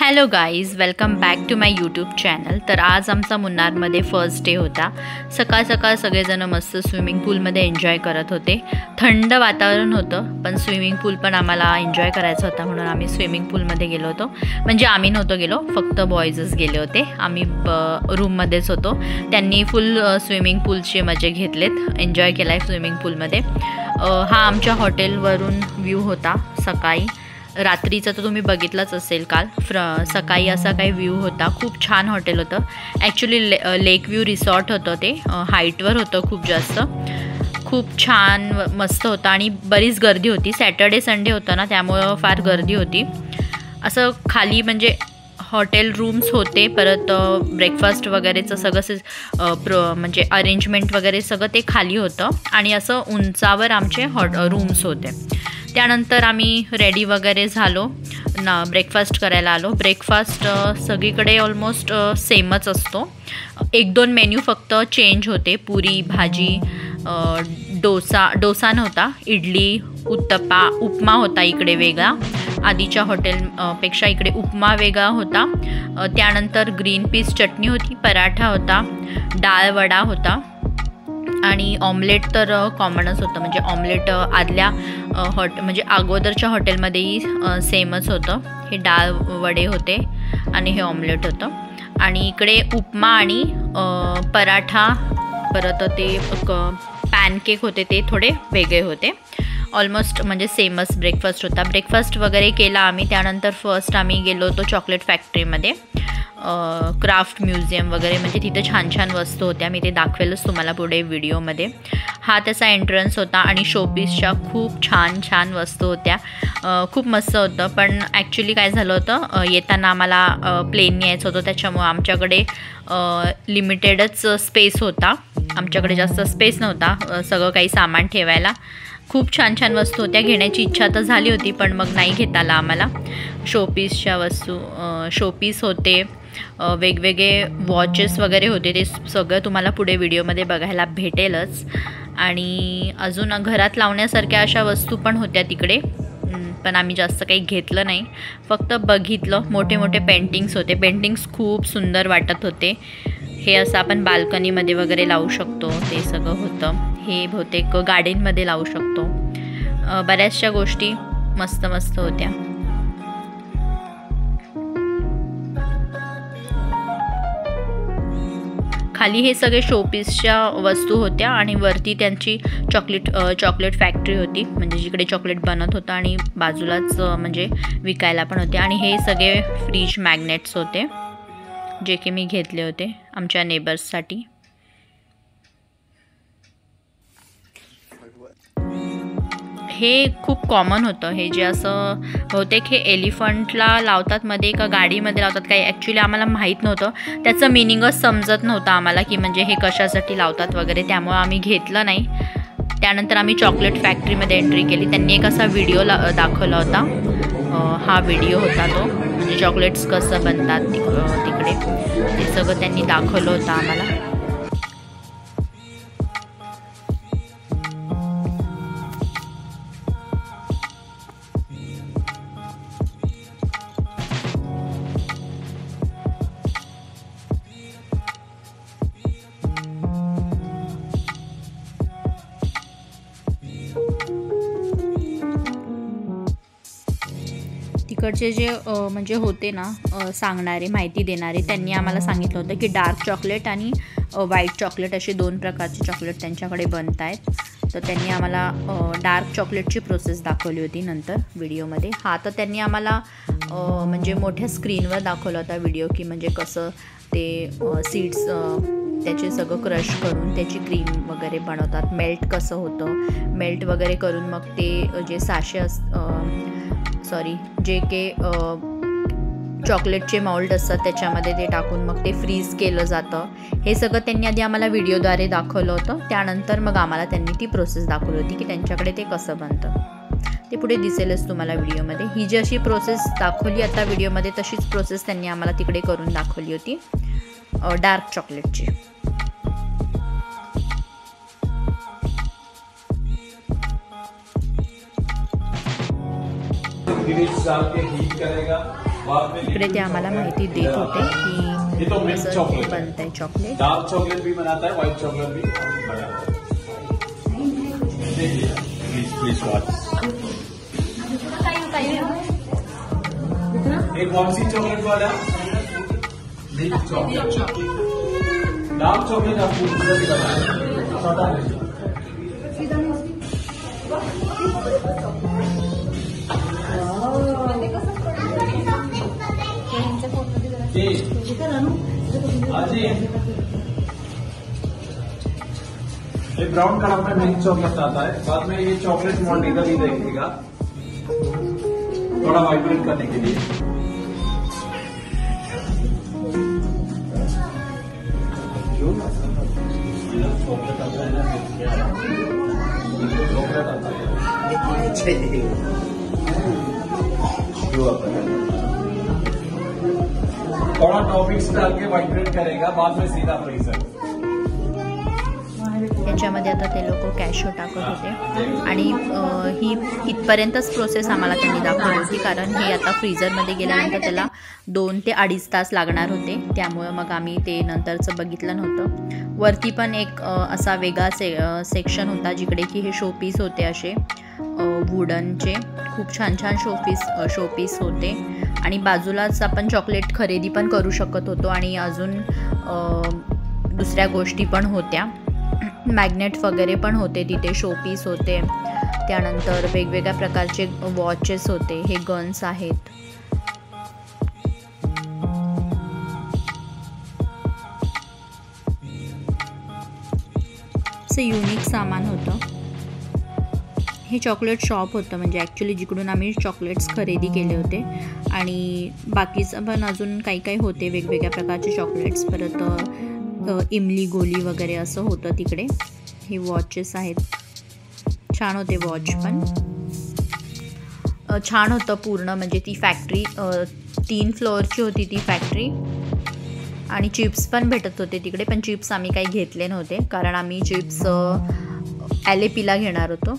Hello guys, welcome back to my YouTube channel. तर आज आमचा मुन्नारमध्ये फर्स्ट डे होता। सकाळ सकाळ सगळेजण मस्त स्विमिंग पूलमध्ये एन्जॉय करत होते। थंड वातावरण होतं, पण स्विमिंग पूल पण आम्हाला एन्जॉय करायचा होता म्हणून आम्ही स्विमिंग पूलमध्ये गेलो होतो। म्हणजे आम्ही नव्हतो गेलो, फक्त बॉयजच गेले होते। आम्ही रूममध्येच होतो। त्यांनी फुल स्विमिंग पूलची मजे घेतलेत, एन्जॉय केला आहे स्विमिंग पूलमध्ये। हा आमच्या हॉटेलवरून व्ह्यू होता सकाळी। रात्रीचं तर तुम्ही बघितलंच असेल काल। सकाळी असा काही व्ह्यू होता। खूप छान हॉटेल होतं। ॲक्च्युली लेक व्ह्यू रिसॉर्ट होतं ते, हाईटवर होतं खूप जास्त। खूप छान मस्त होतं आणि बरीच गर्दी होती। सॅटर्डे संडे होता ना, त्यामुळं फार गर्दी होती। असं खाली म्हणजे हॉटेल रूम्स होते, परत ब्रेकफास्ट वगैरेचं सगळं म्हणजे अरेंजमेंट वगैरे सगळं ते खाली होतं आणि असं उंचावर आमचे रूम्स होते। त्यानंतर आम्ही रेडी वगैरे झालो ना, ब्रेकफास्ट करायला आलो। ब्रेकफास्ट सगळीकडे ऑलमोस्ट सेमच असतो। एक दोन मेन्यू फक्त चेंज होते। पुरी भाजी, डोसा नव्हता, इडली, उपमा होता इकडे वेगळा। आधीच्या हॉटेलपेक्षा इकडे उपमा वेगळा होता। त्यानंतर ग्रीन पीस चटणी होती, पराठा होता, डाळ वडा होता आणि ऑमलेट तर कॉमनच होतं। म्हणजे ऑमलेट आदल्या म्हणजे अगोदरच्या हॉटेलमध्येही सेमच होतं। हे डाळ वडे होते आणि हे ऑमलेट होतं। आणि इकडे उपमा आणि पराठा, परत ते पॅनकेक होते, ते थोडे वेगळे होते। ऑलमोस्ट म्हणजे सेमच ब्रेकफास्ट होता। ब्रेकफास्ट वगैरे केला आम्ही। त्यानंतर फर्स्ट आम्ही गेलो होतो चॉकलेट फॅक्टरीमध्ये, क्राफ्ट म्युझियम वगैरे। म्हणजे तिथे छान छान वस्तू होत्या, मी ते दाखवेलच तुम्हाला पुढे व्हिडिओमध्ये। हा त्याचा एंट्रन्स होता आणि शोपीसच्या खूप छान छान वस्तू होत्या। खूप मस्त होतं। पण ॲक्च्युली काय झालं होतं, येताना आम्हाला प्लेनने यायचं होतं, त्याच्यामुळं आमच्याकडे लिमिटेडच स्पेस होता। आमच्याकडे जास्त स्पेस नव्हता सगळं काही सामान ठेवायला। खूप छान छान वस्तू होत्या, घेण्याची इच्छा तर झाली होती, पण मग नाही घेता आला आम्हाला। शोपीसच्या वस्तू, शोपीस होते, वेगवेगळे वॉचेस वगैरे होते। ते सगळं तुम्हाला पुढे व्हिडिओमध्ये बघायला भेटेलच। आणि अजून घरात लावण्यासारख्या अशा वस्तू पण होत्या तिकडे, पण आम्ही जास्त काही घेतलं नाही, फक्त बघितलं। मोठे मोठे पेंटिंग्स होते, पेंटिंग्स खूप सुंदर वाटत होते। हे असं आपण बाल्कनीमध्ये वगैरे लावू शकतो, ते सगळं होतं। हे बहुतेक गार्डनमध्ये लावू शकतो। बऱ्याचशा गोष्टी मस्त मस्त होत्या। खाली हे सगळे शोपीसच्या वस्तू होत्या आणि वरती त्यांची चॉकलेट फॅक्टरी होती, म्हणजे जिकडे चॉकलेट बनत होतं आणि बाजूलाच म्हणजे विकायला पण होते। आणि हे सगळे फ्रीज मॅग्नेट्स होते, जे की मी घेतले होते आमच्या नेबर्ससाठी। हे खूप कॉमन होतं, हे जे असं बहुतेक हे एलिफंटला लावतात मध्ये का गाडीमध्ये लावतात काही, ॲक्च्युली आम्हाला माहीत नव्हतं। त्याचं मिनिंगच समजत नव्हतं आम्हाला की म्हणजे हे कशासाठी लावतात वगैरे, त्यामुळं आम्ही घेतलं नाही। त्यानंतर आम्ही चॉकलेट फॅक्टरीमध्ये एंट्री केली। त्यांनी एक असा व्हिडिओ दाखवला होता, हा व्हिडिओ होता तो, म्हणजे चॉकलेट्स कसं बनतात तिकडे, ते सगळं त्यांनी दाखवलं होतं आम्हाला। तिकडचे जे म्हणजे होते ना सांगणारे, माहिती देणारे, त्यांनी आम्हाला सांगितलं होतं की डार्क चॉकलेट आणि व्हाईट चॉकलेट असे दोन प्रकारचे चॉकलेट त्यांच्याकडे बनत आहेत। तर त्यांनी आम्हाला डार्क चॉकलेटची प्रोसेस दाखवली होती नंतर व्हिडिओमध्ये। हा तर त्यांनी आम्हाला म्हणजे मोठ्या स्क्रीनवर दाखवला होता व्हिडिओ, की म्हणजे कसं ते सीड्स त्याचे सगळं क्रश करून त्याची क्रीम वगैरे बनवतात, मेल्ट कसं होतं, मेल्ट वगैरे करून मग ते जे जे के चॉकलेटचे माउल्ड असतात त्याच्यामध्ये ते टाकून मग ते फ्रीज केलं जातं। हे सगळं त्यांनी आधी आम्हाला व्हिडिओद्वारे दाखवलं होतं। त्यानंतर मग आम्हाला त्यांनी ती प्रोसेस दाखवली होती की त्यांच्याकडे ते कसं बनतं, ते पुढे दिसेलच तुम्हाला व्हिडिओमध्ये। ही जी अशी प्रोसेस दाखवली आता व्हिडिओमध्ये, तशीच प्रोसेस त्यांनी आम्हाला तिकडे करून दाखवली होती डार्क चॉकलेटची। डाल के हीट करेगा। इकडे ते आम्हाला माहिती देत होते की कसं बनतंय चॉकलेट. डार्क चॉकलेट भी बनाता है, व्हाइट चॉकलेट भी बनाता है. Please watch. एक कौन सी चॉकलेट वाला? Milk chocolate. डार्क चॉकलेट आपको दूसरा भी बताया. ये ब्राउन कलर में मिल्क चॉकलेट आता है. बाद में ये चॉकलेट मॉन्टिका भी देखिएगा थोड़ा वाइब्रेट करने के लिए. चॉकलेट आता है ना, चॉकलेट आता है थोड़ा टॉपिक्स डाल के वाइब्रेट करेगा, बाद में सीधा फ्रीजर. याच्यामध्ये आता ते लोक कॅशो टाकत होते आणि ही इथपर्यंतच प्रोसेस आम्हाला त्यांनी दाखवली होती, कारण हे आता फ्रीझरमध्ये गेल्यानंतर त्याला 2 ते 2.5 तास लागणार होते. त्यामुळे मग आम्ही ते नंतरचं बघितलं नव्हतं. वरती पण एक असा वेगळा सेक्शन होता जिकडे की हे शोपीस होते, असे वुडनचे खूप छान छान शोपीस होते. आणि बाजूलाच आपण चॉकलेट खरेदी पण करू शकत होतो आणि अजून दुसऱ्या गोष्टी पण होत्या. मॅग्नेट वगैरे पण होते तिथे, शोपीस होते. त्यानंतर वेगवेगळ्या प्रकारचे वॉचेस होते. हे गन्स आहेत. असं युनिक सामान होतं. हे चॉकलेट शॉप होतं, म्हणजे ॲक्च्युली जिकडून आम्ही चॉकलेट्स खरेदी केले होते. आणि बाकीचं पण अजून काही काही होते वेगवेगळ्या प्रकारचे चॉकलेट्स. परत इमली गोली वगैरे असं होतं तिकडे. हे वॉचेस आहेत, छान होते वॉच पण. छान होतं पूर्ण, म्हणजे ती फॅक्टरी 3 फ्लोअरची होती ती फॅक्टरी. आणि चिप्स पण भेटत होते तिकडे, पण चिप्स आम्ही काही घेतले नव्हते कारण आम्ही चिप्स LAPला घेणार होतो.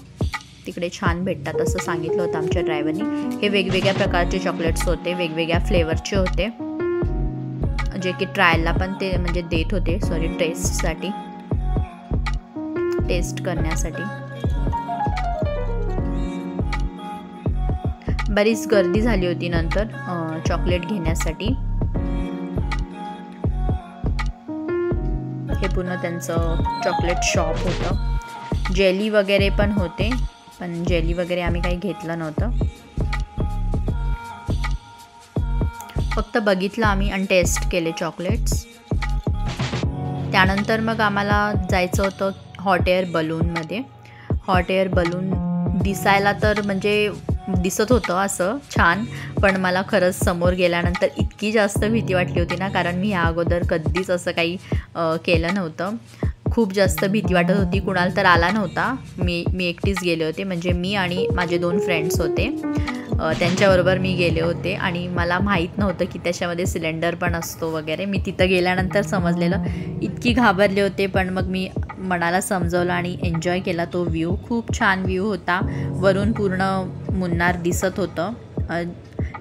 तिकडे छान भेटतात असं सांगितलं होतं आमच्या ड्रायव्हरनी. हे वेगवेगळ्या प्रकारचे चॉकलेट्स होते, वेगवेगळ्या फ्लेवरचे होते, जे की ट्रायलला पण ते म्हणजे देत होते, टेस्ट करण्यासाठी. बरीच गर्दी झाली होती नंतर चॉकलेट घेण्यासाठी. हे पूर्ण त्यांचं चॉकलेट शॉप होतं. जेली वगैरे पण होते, पण जेली वगैरे आम्ही काही घेतलं नव्हतं. फक्त बघितलं आम्ही आणि टेस्ट केले चॉकलेट्स. त्यानंतर मग आम्हाला जायचं होतं हॉट एअर बलूनमध्ये. हॉट एअर बलून दिसायला तर म्हणजे दिसत होतं असं छान, पण मला खरंच समोर गेल्यानंतर इतकी जास्त भीती वाटली होती ना, कारण मी ह्या अगोदर कधीच असं काही केलं नव्हतं. खूप जास्त भीती वाटत होती. कुणाला तर आला नव्हता, मी एकटीच गेले होते. म्हणजे मी आणि माझे 2 फ्रेंड्स होते, त्यांच्याबरोबर मी गेले होते. आणि मला माहीत नव्हतं की त्याच्यामध्ये सिलेंडर पण असतो वगैरे. मी तिथं गेल्यानंतर समजलेलं. इतकी घाबरले होते, पण मग मी मनाला समजवलं आणि एन्जॉय केला तो व्ह्यू. खूप छान व्ह्यू होता. वरून पूर्ण मुन्नार दिसत होतं.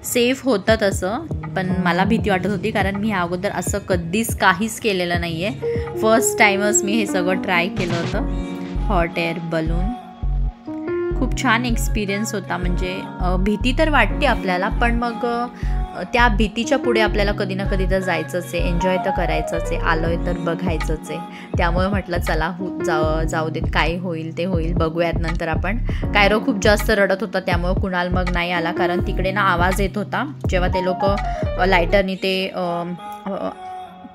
सेफ होतं तसं, पण मला भीती वाटत होती कारण मी ह्या अगोदर असं कधीच काहीच केलेलं नाही आहे. फर्स्ट टाईमच मी हे सगळं ट्राय केलं होतं, हॉट एअर बलून. खूप छान एक्सपिरियन्स होता. म्हणजे भीती तर वाटते आपल्याला, पण मग त्या भीतीच्या पुढे आपल्याला कधी ना कधी तर जायचंच आहे, एन्जॉय तर करायचंच आहे, आलो आहे तर बघायचंच आहे. त्यामुळे म्हटलं चला जाऊ देत, काय होईल ते होईल, बघूयात नंतर आपण. कायरो खूप जास्त रडत होता, त्यामुळे कुणाल मग नाही आला, कारण तिकडे ना आवाज येत होता जेव्हा ते लोक लायटरनी ते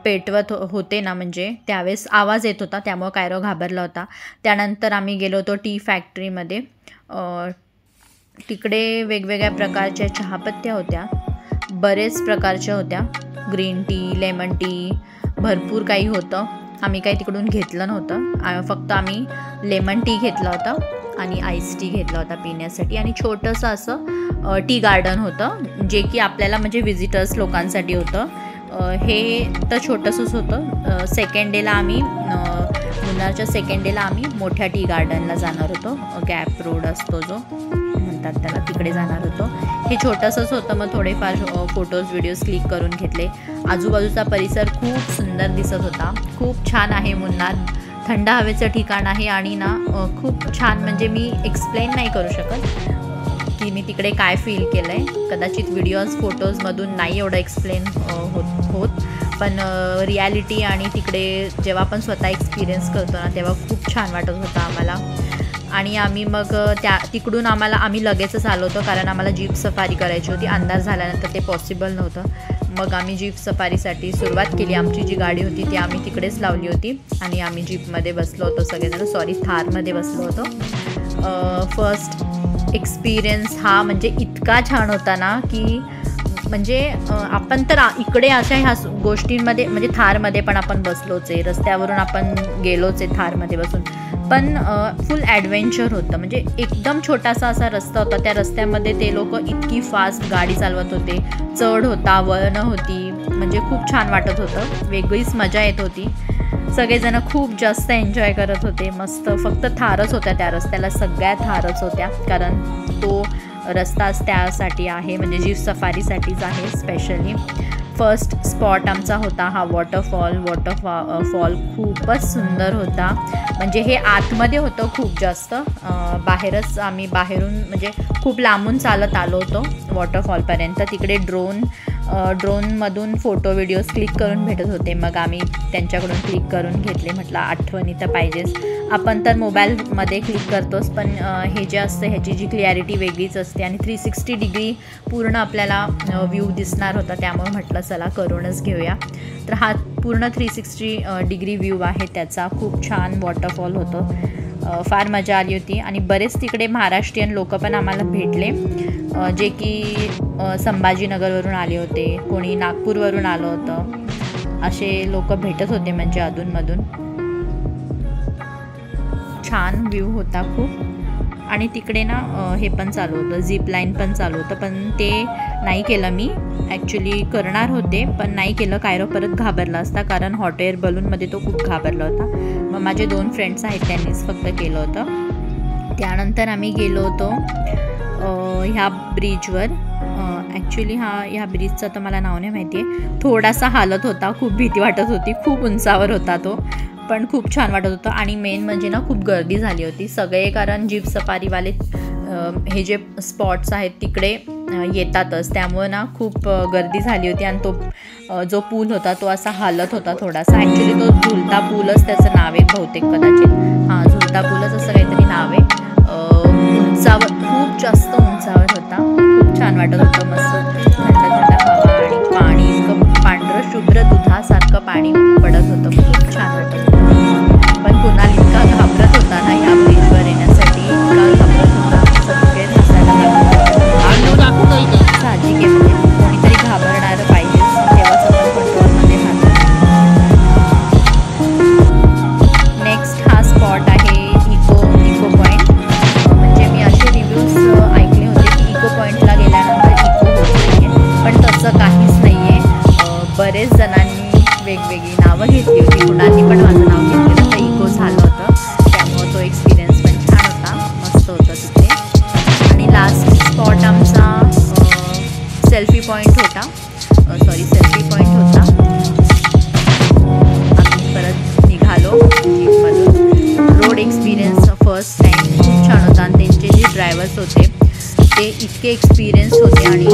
पेटवत होते ना, म्हणजे त्यावेळेस आवाज येत होता, त्यामुळे कायरो घाबरला होता. त्यानंतर आम्ही गेलो होतो टी फॅक्टरीमध्ये. तिकडे वेगवेगळ्या प्रकारच्या चहापत्त्या होत्या, बरेच प्रकारच्या होत्या. ग्रीन टी, लेमन टी, भरपूर काही होतं. आम्ही काही तिकडून घेतलं नव्हतं, फक्त आम्ही लेमन टी घेतला होता आणि आईस टी घेतला होता पिण्यासाठी. आणि छोटंसं असं टी गार्डन होतं, जे की आपल्याला म्हणजे व्हिजिटर्स लोकांसाठी होतं. हे तर छोटंसंच होतं. सेकंड डेला आम्ही मुन्नारच्या सेकंड डेला आम्ही मोठ्या टी गार्डनला जाणार होतो. गॅप रोड असतो जो, म्हणतात त्याला, तिकडे जाणार होतो. हे छोटंसंच होतं, मग थोडेफार फोटोज व्हिडिओज क्लिक करून घेतले. आजूबाजूचा परिसर खूप सुंदर दिसत होता. खूप छान आहे मुन्नार, थंड हवेचं ठिकाण आहे आणि ना खूप छान, म्हणजे मी एक्सप्लेन नाही करू शकत की मी तिकडे काय फील केलं आहे. कदाचित व्हिडिओज फोटोजमधून नाही एवढं एक्सप्लेन होत पण रिॲलिटी आणि तिकडे जेव्हा आपण स्वतः एक्सपिरियन्स करतो ना तेव्हा खूप छान वाटत होतं आम्हाला. आणि आम्ही मग तिकडून आम्ही लगेचच आलो होतो, कारण आम्हाला जीप सफारी करायची होती. अंदाज झाल्यानंतर ते पॉसिबल नव्हतं. मग आम्ही जीप सफारीसाठी सुरुवात केली. आमची जी गाडी होती ती आम्ही तिकडेच लावली होती आणि आम्ही जीपमध्ये बसलो होतो सगळेजण, थारमध्ये बसलो होतो. फर्स्ट एक्सपिरियन्स हा म्हणजे इतका छान होता ना की म्हणजे आपण तर इकडे अशा ह्या गोष्टींमध्ये म्हणजे थारमध्ये पण आपण बसलोच आहे, रस्त्यावरून आपण गेलोच आहे थारमध्ये बसून, पण फुल ॲडव्हेंचर होतं. म्हणजे एकदम छोटासा असा रस्ता होता, त्या रस्त्यामध्ये ते लोक इतकी फास्ट गाडी चालवत होते, चढ होता, वळणं होती, म्हणजे खूप छान वाटत होतं, वेगळीच मजा येत होती. सगळेजण खूप जास्त एन्जॉय करत होते. मस्त फक्त थारच होत्या त्या रस्त्याला, सगळ्या थारच होत्या, कारण तो रस्ताच त्यासाठी आहे, म्हणजे जीप सफारीसाठीच आहे स्पेशली. फर्स्ट स्पॉट आमचा होता हा वॉटरफॉल खूपच सुंदर होता. म्हणजे हे आतमध्ये होतं खूप जास्त, बाहेरच आम्ही बाहेरून म्हणजे खूप लांबून चालत आलो होतो वॉटरफॉलपर्यंत. तिकडे ड्रोनमधून फोटो व्हिडिओज क्लिक करून भेटत होते, मग आम्ही त्यांच्याकडून क्लिक करून घेतले. म्हटलं आठवणी तर पाहिजेच, आपण तर मोबाईलमध्ये क्लिक करतोच, पण हे जे असतं ह्याची जी क्लिॲरिटी वेगळीच असते आणि 360 डिग्री पूर्ण आपल्याला व्ह्यू दिसणार होता, त्यामुळे म्हटलं चला करूनच घेऊया. तर हा पूर्ण 360 डिग्री व्ह्यू आहे त्याचा. खूप छान वॉटरफॉल होतं, फार मजा आली होती. आणि बरेच तिकडे महाराष्ट्रीयन लोक पण आम्हाला भेटले, जे की संभाजीनगरवरून आले होते, कोणी नागपूरवरून आलं होतं, असे लोक भेटत होते म्हणजे अधूनमधून. छान व्ह्यू होता खूप. आणि तिकडे ना हे पण चालू होतं, झिप लाईन पण चालू होतं, पण ते नाही केलं मी. ॲक्च्युली करणार होते पण नाही केलं. कायरो परत घाबरला असता, कारण हॉट एअर बलूनमध्ये तो खूप घाबरला होता. मग माझे 2 फ्रेंड्स आहेत त्यांनीच फक्त केलं होतं. त्यानंतर आम्ही गेलो होतो ह्या ब्रिजवर. ॲक्च्युली ह्या ब्रिजचं तर मला नाव नाही माहिती आहे. थोडासा हालत होता, खूप भीती वाटत होती, खूप उंचावर होता तो, पण खूप छान वाटत होतं. आणि मेन म्हणजे ना खूप गर्दी झाली होती सगळे, कारण जीप सफारीवाले हे जे स्पॉट्स आहेत तिकडे येतातच, त्यामुळे ना खूप गर्दी झाली होती. आणि तो जो पूल होता तो असा हालत होता थोडासा. ॲक्च्युली तो झुलता पूलच त्याचं नाव आहे बहुतेक, कदाचित हां झुलता पूलच असं काहीतरी नाव आहे. उंचावर, खूप जास्त उंचावर होता. खूप छान वाटत होतं, मस्त थंड हवा आणि पाणी इतकं पांढरं शुभ्र दुधासारखं पाणी पडत होतं, खूप छान वाटत होतं. पण कुणाल इतका घाबरत होता ना या ब्रिजवर येण्यासाठी, इतका घाबरत होता, सगळे हसायला साहजिक आहे, म्हणजे कोणीतरी घाबरणारं पाहिजे, तेव्हाच आपण कंट्रोलमध्ये राहतो. नेक्स्ट हा स्पॉट आहे इको पॉईंट. म्हणजे मी असे रिव्ह्यूज ऐकले होते की इको पॉईंटला गेल्यानंतर इको होत नाही आहे, पण तसं काहीच नाही आहे. बरेच जणांनी वेगवेगळी नावं घेतली होती, कुणाली पण माझं नाव घेतलेलं तर इको झालं होतं, त्यामुळं तो एक्सपिरियन्स पण छान होता, मस्त होतं तिथे. आणि लास्ट स्पॉट आमचा सेल्फी पॉईंट होता. आम्ही परत निघालो जीपमधून. रोड एक्सपिरियन्स फर्स्ट टाईम खूप छान होता. आणि त्यांचे जे ड्रायव्हर्स होते ते इतके एक्सपिरियन्स होते आणि